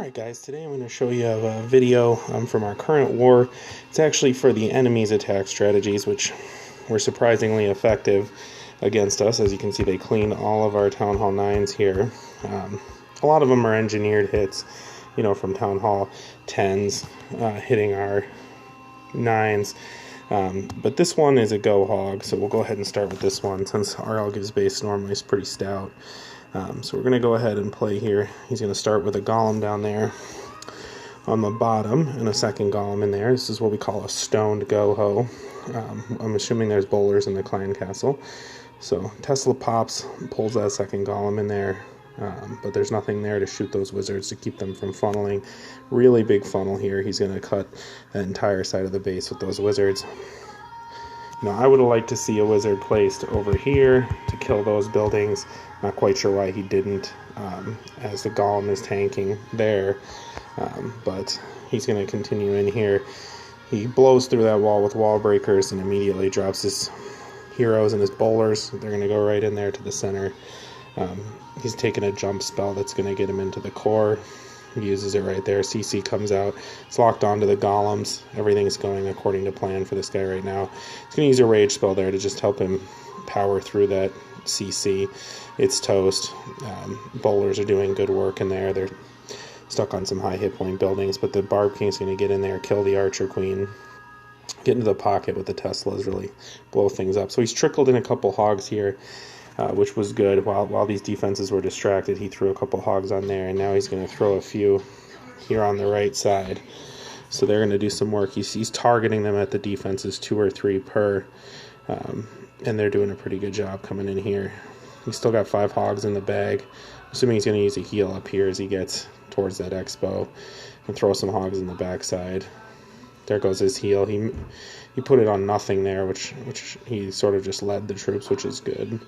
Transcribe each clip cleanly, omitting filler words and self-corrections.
Alright guys, today I'm going to show you a video from our current war. It's actually for the enemy's attack strategies, which were surprisingly effective against us. As you can see, they cleaned all of our Town Hall 9s here. A lot of them are engineered hits, you know, from Town Hall 10s hitting our 9s. But this one is a go hog, so we'll go ahead and start with this one, since our Algi's base normally is pretty stout. So we're going to go ahead and play here. He's going to start with a golem down there on the bottom and a second golem in there. This is what we call a stoned go-ho. I'm assuming there's bowlers in the clan castle. So Tesla pops, pulls that second golem in there, but there's nothing there to shoot those wizards to keep them from funneling. Really big funnel here. He's going to cut the entire side of the base with those wizards. Now, I would have liked to see a wizard placed over here to kill those buildings. Not quite sure why he didn't, as the golem is tanking there. But he's going to continue in here. He blows through that wall with wall breakers and immediately drops his heroes and his bowlers. They're going to go right in there to the center. He's taking a jump spell that's going to get him into the core. He uses it right there. CC comes out. It's locked onto the golems. Everything's going according to plan for this guy right now. He's going to use a rage spell there to just help him power through that CC. It's toast. Bowlers are doing good work in there. They're stuck on some high hit point buildings, but the Barb King's going to get in there, kill the Archer Queen, get into the pocket with the Teslas, really blow things up. So he's trickled in a couple hogs here, which was good. While these defenses were distracted, he threw a couple hogs on there, and now he's going to throw a few here on the right side. So they're going to do some work. He's targeting them at the defenses, 2 or 3 per, and they're doing a pretty good job coming in here. He's still got 5 hogs in the bag. Assuming he's going to use a heal up here as he gets towards that expo, and throw some hogs in the backside. There goes his heal. He put it on nothing there, which he sort of just led the troops, which is good.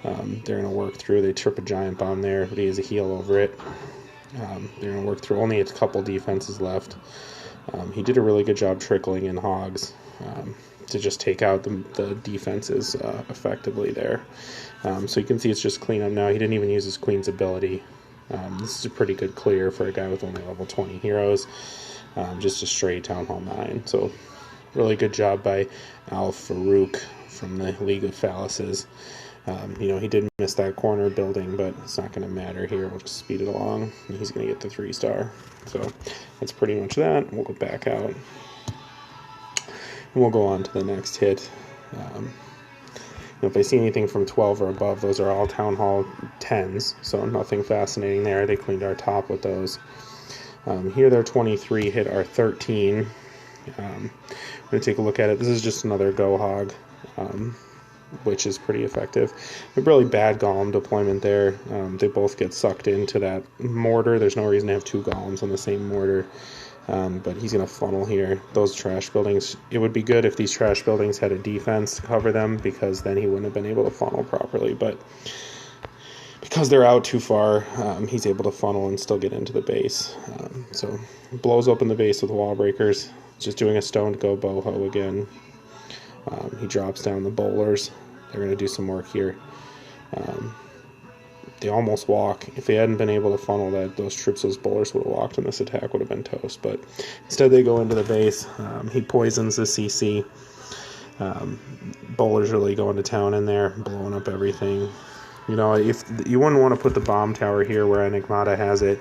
They're going to work through. They trip a giant bomb there, but he has a heal over it. They're going to work through. Only a couple defenses left. He did a really good job trickling in hogs to just take out the defenses effectively there. So you can see it's just clean up now. He didn't even use his Queen's ability. This is a pretty good clear for a guy with only level 20 heroes. Just a straight Town Hall 9. So really good job by Al Farouk from the League of Phalluses. You know, he did miss that corner building, but it's not going to matter here. We'll just speed it along, and he's going to get the 3-star. So that's pretty much that. We'll go back out, and we'll go on to the next hit. If I see anything from 12 or above, those are all Town Hall 10s, so nothing fascinating there. They cleaned our top with those. Here their 23 hit our 13. I'm going to take a look at it. This is just another go hog, which is pretty effective. A really bad golem deployment there. They both get sucked into that mortar. There's no reason to have 2 golems on the same mortar. But he's going to funnel here. Those trash buildings, it would be good if these trash buildings had a defense to cover them, because then he wouldn't have been able to funnel properly. But because they're out too far, he's able to funnel and still get into the base. So blows open the base with wall breakers. Just doing a stoned go boho again. He drops down the bowlers. They're going to do some work here. They almost walk. If they hadn't been able to funnel those troops, those bowlers would have walked, and this attack would have been toast. But instead they go into the base. He poisons the CC. Bowlers really going to town in there, blowing up everything. You know, if you wouldn't want to put the bomb tower here where Enigmata has it,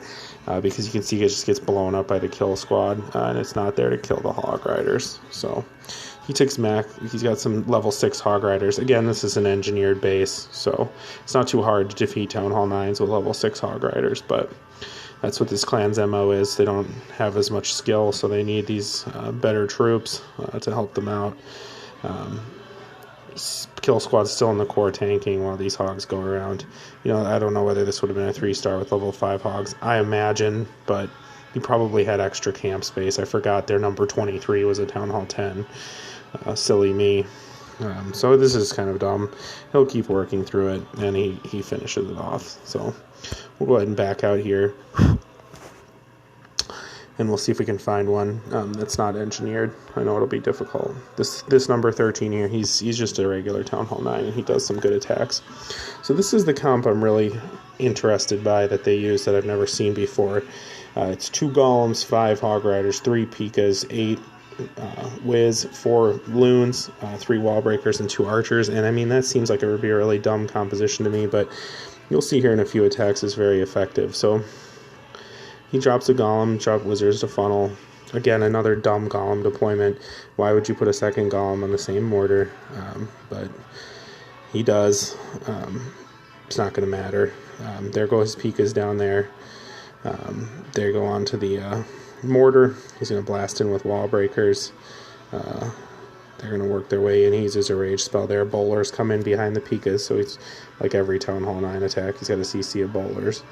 because you can see it just gets blown up by the kill squad, and it's not there to kill the hog riders. So he takes Mac. He's got some level 6 hog riders. Again, this is an engineered base, so it's not too hard to defeat Town Hall 9s with level 6 hog riders, but that's what this clan's MO is. They don't have as much skill, so they need these better troops to help them out. Kill squad's still in the core tanking while these hogs go around. You know, I don't know whether this would have been a 3-star with level 5 hogs. I imagine, but he probably had extra camp space. I forgot their number 23 was a Town Hall 10. Silly me. So this is kind of dumb. He'll keep working through it, and he finishes it off. So we'll go ahead and back out here. And we'll see if we can find one that's not engineered. I know it'll be difficult. This number 13 here, he's just a regular Town Hall 9, and he does some good attacks. So this is the comp I'm really interested by that they use that I've never seen before. It's 2 golems, 5 hog riders, 3 Pikas, 8 Wiz, 4 loons, 3 wall breakers, and 2 archers. And I mean, that seems like it would be a really dumb composition to me, but you'll see here in a few attacks is very effective. So he drops a golem, drop wizards to funnel. Again, another dumb golem deployment. Why would you put a second golem on the same mortar? But he does. It's not going to matter. There go his Pikas down there. They go on to the mortar. He's going to blast in with wall breakers. They're going to work their way in. He uses a rage spell there. Bowlers come in behind the Pikas, so he's like every Town Hall 9 attack. He's got a CC of bowlers.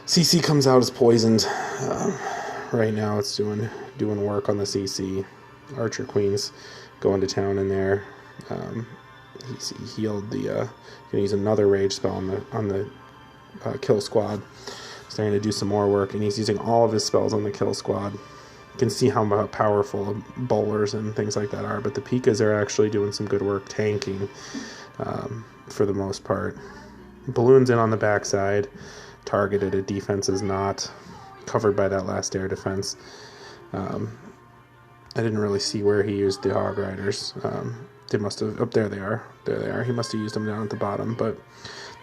CC comes out as poisoned. Right now it's doing work on the CC. Archer Queens going to town in there. He healed the... going to use another rage spell on the kill squad. Starting to do some more work, and he's using all of his spells on the kill squad. You can see how powerful bowlers and things like that are, but the Pikas are actually doing some good work tanking for the most part. Balloons in on the backside, targeted. A defense is not covered by that last air defense. I didn't really see where he used the hog riders. They must have... Oh, there they are. There they are. He must have used them down at the bottom, but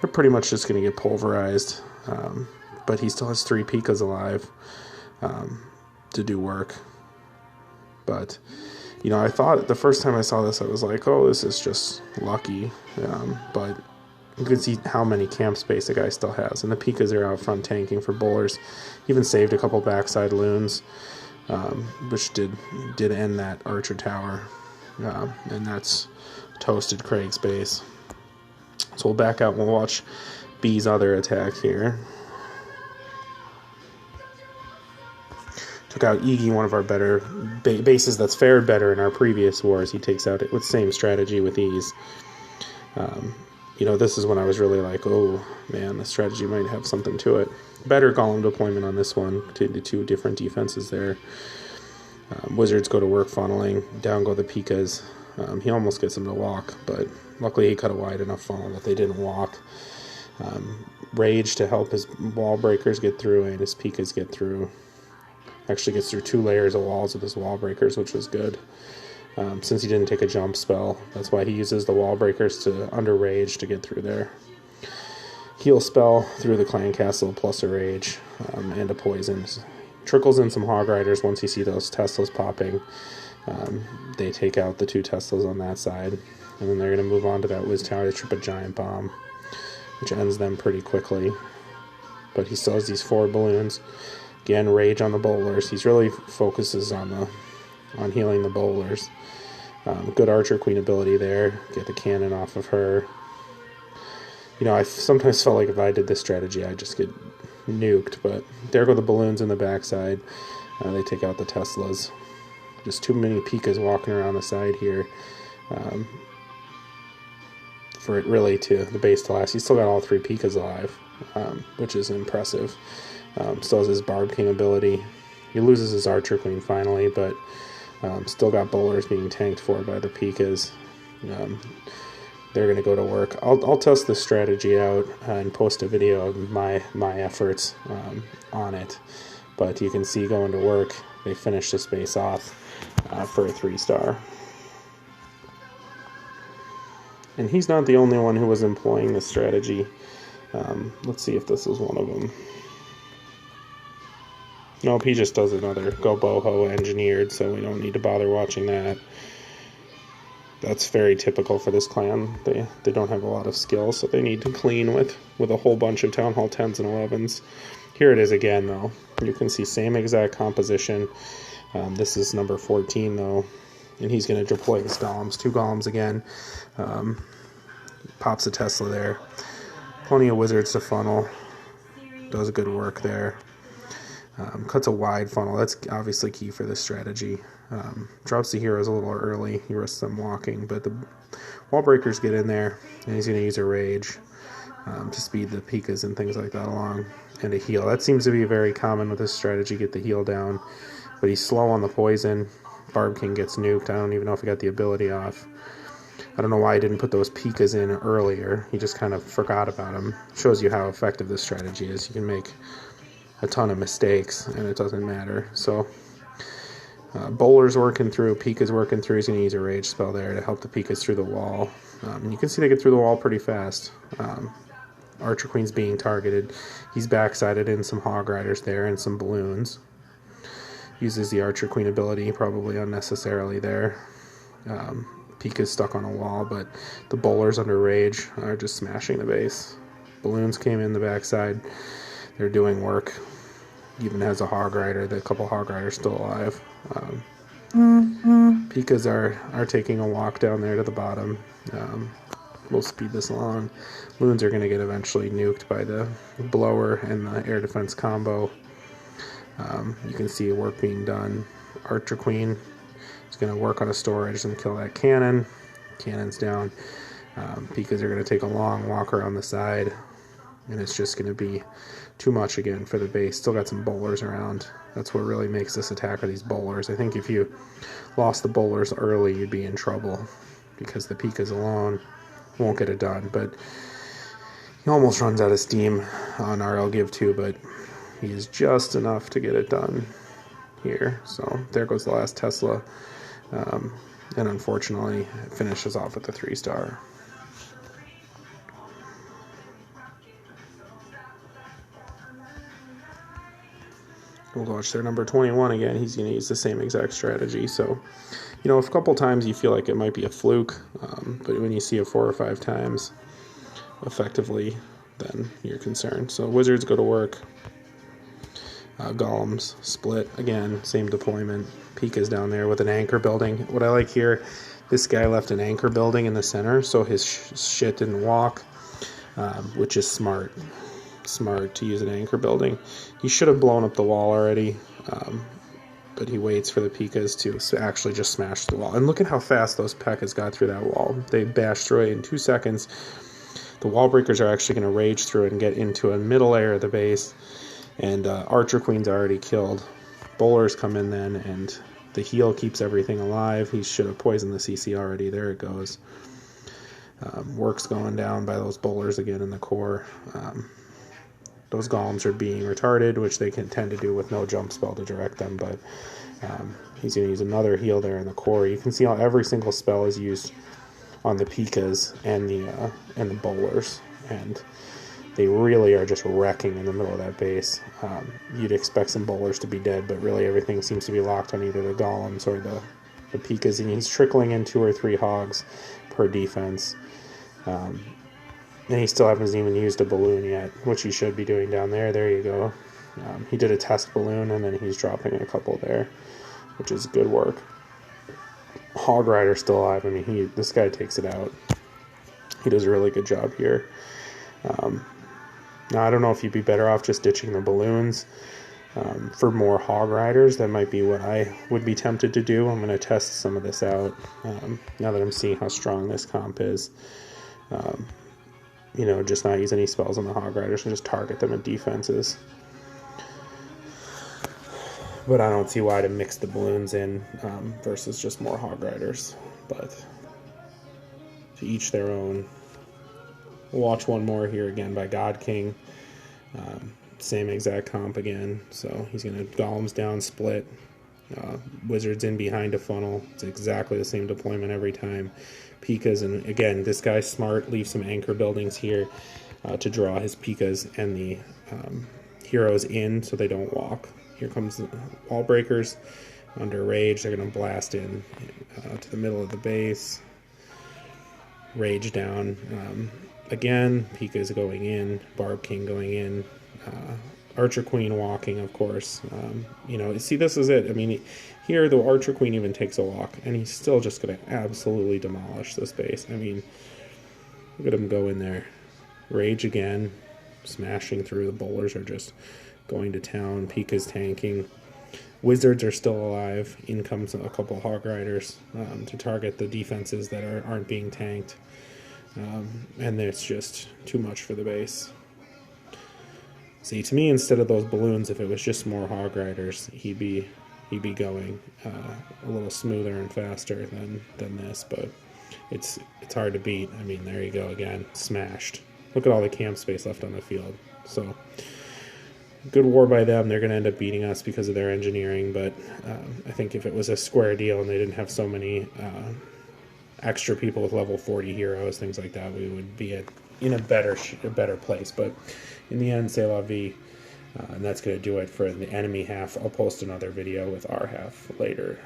they're pretty much just going to get pulverized. But he still has 3 Pikas alive to do work. But, you know, I thought the first time I saw this, I was like, oh, this is just lucky. But you can see how many camp space the guy still has. And the Pikas are out front tanking for bowlers. Even saved a couple backside loons, which did end that archer tower. And that's toasted Craig's base. So we'll back out and we'll watch B's other attack here. Took out Iggy, one of our better bases that's fared better in our previous wars. He takes out it with the same strategy with ease. You know, this is when I was really like, oh man, the strategy might have something to it. Better golem deployment on this one, to the 2 different defenses there. Wizards go to work funneling, down go the Pikas. He almost gets them to walk, but luckily he cut a wide enough funnel that they didn't walk. Rage to help his wall breakers get through and his Pikas get through. Actually gets through 2 layers of walls with his wall breakers, which was good. Since he didn't take a jump spell, that's why he uses the wall breakers to under rage to get through there. Heal spell through the clan castle plus a rage and a poison. Trickles in some hog riders once you see those Teslas popping. They take out the 2 Teslas on that side, and then they're going to move on to that Wiz Tower to trip a giant bomb, which ends them pretty quickly. But he still has these 4 balloons. Again, rage on the bowlers. He's really focuses on healing the bowlers. Good Archer Queen ability there. Get the cannon off of her. You know, I sometimes felt like if I did this strategy, I'd just get nuked. But there go the balloons in the backside. They take out the Teslas. Just too many Pikas walking around the side here for it really to the base to last. He's still got all 3 Pikas alive, which is impressive. Still has his Barb King ability. He loses his Archer Queen finally, but still got bowlers being tanked for by the Pikas. They're going to go to work. I'll test this strategy out and post a video of my efforts on it. But you can see going to work, they finish this base off for a 3-star. And he's not the only one who was employing this strategy. Let's see if this was one of them. Nope, he just does another Go Boho engineered, so we don't need to bother watching that. That's very typical for this clan. They don't have a lot of skill, so they need to clean with a whole bunch of Town Hall 10s and 11s. Here it is again, though. You can see same exact composition. This is number 14, though, and he's going to deploy his golems. 2 golems again. Pops a Tesla there. Plenty of wizards to funnel. Does good work there. Cuts a wide funnel. That's obviously key for this strategy. Drops the heroes a little early. He risks them walking, but the wall breakers get in there, and he's going to use a rage to speed the Pikas and things like that along, and a heal. That seems to be very common with this strategy, get the heal down, but he's slow on the poison. Barb King gets nuked. I don't even know if he got the ability off. I don't know why he didn't put those Pikas in earlier. He just kind of forgot about them. Shows you how effective this strategy is. You can make a ton of mistakes, and it doesn't matter. So Bowler's working through, Pika's working through. He's going to use a Rage spell there to help the Pikas through the wall. And you can see they get through the wall pretty fast. Archer Queen's being targeted. He's backsided in some Hog Riders there and some balloons. Uses the Archer Queen ability, probably unnecessarily there. Pika's stuck on a wall, but the Bowlers under Rage are just smashing the base. Balloons came in the backside. They're doing work. Even has a Hog Rider. The couple Hog Riders still alive. Pikas are taking a walk down there to the bottom. We'll speed this along. Loons are going to get eventually nuked by the blower and the air defense combo. You can see work being done. Archer Queen is going to work on a storage and kill that cannon. Cannon's down. Pikas are going to take a long walk around the side, and it's just going to be too much again for the base. Still got some Bowlers around. That's what really makes this attack, are these Bowlers. I think if you lost the Bowlers early, you'd be in trouble, because the Pikas alone won't get it done. But he almost runs out of steam on RL Give 2, but he is just enough to get it done here. So there goes the last Tesla. And unfortunately, it finishes off with a 3-star. We'll watch their number 21 again. He's going to use the same exact strategy. So, you know, if a couple times you feel like it might be a fluke, but when you see it 4 or 5 times effectively, then you're concerned. So Wizards go to work. Golems split again, same deployment. Pika's down there with an anchor building. What I like here, this guy left an anchor building in the center, so his shit didn't walk, which is smart. Smart to use an anchor building. He should have blown up the wall already, but he waits for the Pikas to actually just smash the wall. And look at how fast those P.E.K.K.A.s got through that wall. They bashed through it in 2 seconds. The wall breakers are actually going to rage through it and get into a middle layer of the base. And Archer Queen's already killed. Bowlers come in then, and the heal keeps everything alive. He should have poisoned the CC already. There it goes. Work's going down by those Bowlers again in the core. Those Golems are being retarded, which they can tend to do with no jump spell to direct them, but he's going to use another heal there in the core. You can see how every single spell is used on the Pikas and the Bowlers, and they really are just wrecking in the middle of that base. You'd expect some Bowlers to be dead, but really everything seems to be locked on either the Golems or the Pikas, and he's trickling in 2 or 3 Hogs per defense. And he still hasn't even used a balloon yet, which he should be doing down there. There you go. He did a test balloon, and then he's dropping a couple there, which is good work. Hog Rider's still alive. I mean, this guy takes it out. He does a really good job here. Now, I don't know if you'd be better off just ditching the balloons for more Hog Riders. That might be what I would be tempted to do. I'm going to test some of this out now that I'm seeing how strong this comp is. You know, just not use any spells on the Hog Riders and just target them at defenses. But I don't see why to mix the balloons in versus just more Hog Riders. But to each their own. We'll watch one more here again by God King. Same exact comp again. So he's going to Golems down, split. Wizards in behind a funnel. It's exactly the same deployment every time. Pikas, and again, this guy's smart. Leave some anchor buildings here to draw his Pikas and the heroes in so they don't walk. Here comes the wall breakers under Rage. They're going to blast in to the middle of the base. Rage down. Again, Pika's going in. Barb King going in. Archer Queen walking, of course. You know, see, this is it. I mean, here the Archer Queen even takes a walk, and he's still just going to absolutely demolish this base. I mean, look at him go in there. Rage again, smashing through. The Bowlers are just going to town. Pika's tanking. Wizards are still alive. In comes a couple Hog Riders to target the defenses that aren't being tanked. And it's just too much for the base. See, to me, instead of those balloons, if it was just more Hog Riders, he'd be going a little smoother and faster than this. But it's hard to beat. I mean, there you go again, smashed. Look at all the camp space left on the field. So good war by them. They're going to end up beating us because of their engineering, but I think if it was a square deal and they didn't have so many extra people with level 40 heroes, things like that, we would be in a better place. But in the end, c'est la vie. And that's going to do it for the enemy half. I'll post another video with our half later.